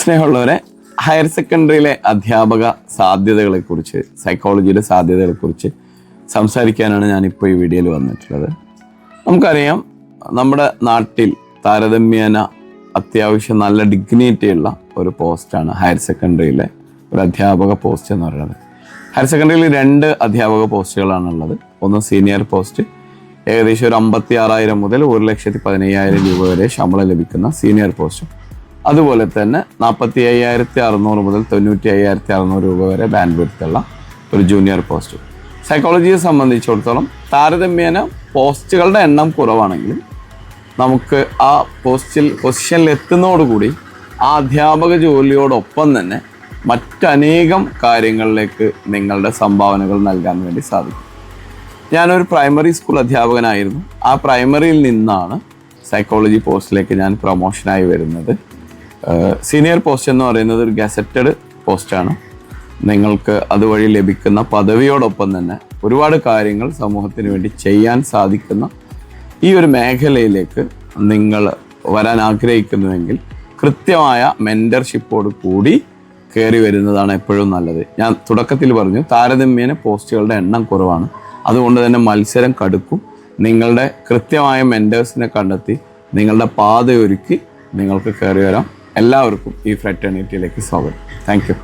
സ്നേഹമുള്ളവരെ, ഹയർ സെക്കൻഡറിയിലെ അധ്യാപക സാധ്യതകളെക്കുറിച്ച്, സൈക്കോളജിയുടെ സാധ്യതകളെക്കുറിച്ച് സംസാരിക്കാനാണ് ഞാനിപ്പോൾ ഈ വീഡിയോയിൽ വന്നിട്ടുള്ളത്. നമുക്കറിയാം, നമ്മുടെ നാട്ടിൽ താരതമ്യേന അത്യാവശ്യം നല്ല ഡിഗ്നിറ്റിയുള്ള ഒരു പോസ്റ്റാണ് ഹയർ സെക്കൻഡറിയിലെ ഒരു അധ്യാപക പോസ്റ്റ് എന്ന് പറയുന്നത്. ഹയർ സെക്കൻഡറിയിൽ 2 അധ്യാപക പോസ്റ്റുകളാണുള്ളത്. ഒന്ന് സീനിയർ പോസ്റ്റ്, ഏകദേശം ഒരു 56,000 മുതൽ 1,15,000 രൂപ വരെ ശമ്പളം ലഭിക്കുന്ന സീനിയർ പോസ്റ്റും, അതുപോലെ തന്നെ 45,600 മുതൽ 95,600 രൂപ വരെ ബാൻഡ് വിഡ്ത്തുള്ള ഒരു ജൂനിയർ പോസ്റ്റ്. സൈക്കോളജിയെ സംബന്ധിച്ചിടത്തോളം താരതമ്യേന പോസ്റ്റുകളുടെ എണ്ണം കുറവാണെങ്കിലും നമുക്ക് ആ പൊസിഷനിൽ എത്തുന്നതോടുകൂടി ആ അധ്യാപക ജോലിയോടൊപ്പം തന്നെ മറ്റനേകം കാര്യങ്ങളിലേക്ക് നിങ്ങളുടെ സംഭാവനകൾ നൽകാൻ വേണ്ടി സാധിക്കും. ഞാനൊരു പ്രൈമറി സ്കൂൾ അധ്യാപകനായിരുന്നു. ആ പ്രൈമറിയിൽ നിന്നാണ് സൈക്കോളജി പോസ്റ്റിലേക്ക് ഞാൻ പ്രൊമോഷനായി വരുന്നത്. സീനിയർ പോസ്റ്റ് എന്ന് പറയുന്നത് ഒരു ഗസറ്റഡ് പോസ്റ്റാണ്. നിങ്ങൾക്ക് അതുവഴി ലഭിക്കുന്ന പദവിയോടൊപ്പം തന്നെ ഒരുപാട് കാര്യങ്ങൾ സമൂഹത്തിന് വേണ്ടി ചെയ്യാൻ സാധിക്കുന്ന ഈ ഒരു മേഖലയിലേക്ക് നിങ്ങൾ വരാൻ ആഗ്രഹിക്കുന്നുവെങ്കിൽ കൃത്യമായ മെൻറ്റർഷിപ്പോട് കൂടി കയറി വരുന്നതാണ് എപ്പോഴും നല്ലത്. ഞാൻ തുടക്കത്തിൽ പറഞ്ഞു, താരതമ്യേന പോസ്റ്റുകളുടെ എണ്ണം കുറവാണ്. അതുകൊണ്ട് തന്നെ മത്സരം കടുക്കും. നിങ്ങളുടെ കൃത്യമായ മെൻറ്റേഴ്സിനെ കണ്ടെത്തി നിങ്ങളുടെ പാതയൊരുക്കി നിങ്ങൾക്ക് കയറി വരാം. എല്ലാവർക്കും ഈ ഫ്രറ്റേണിറ്റിയിലേക്ക് സ്വാഗതം. Thank you.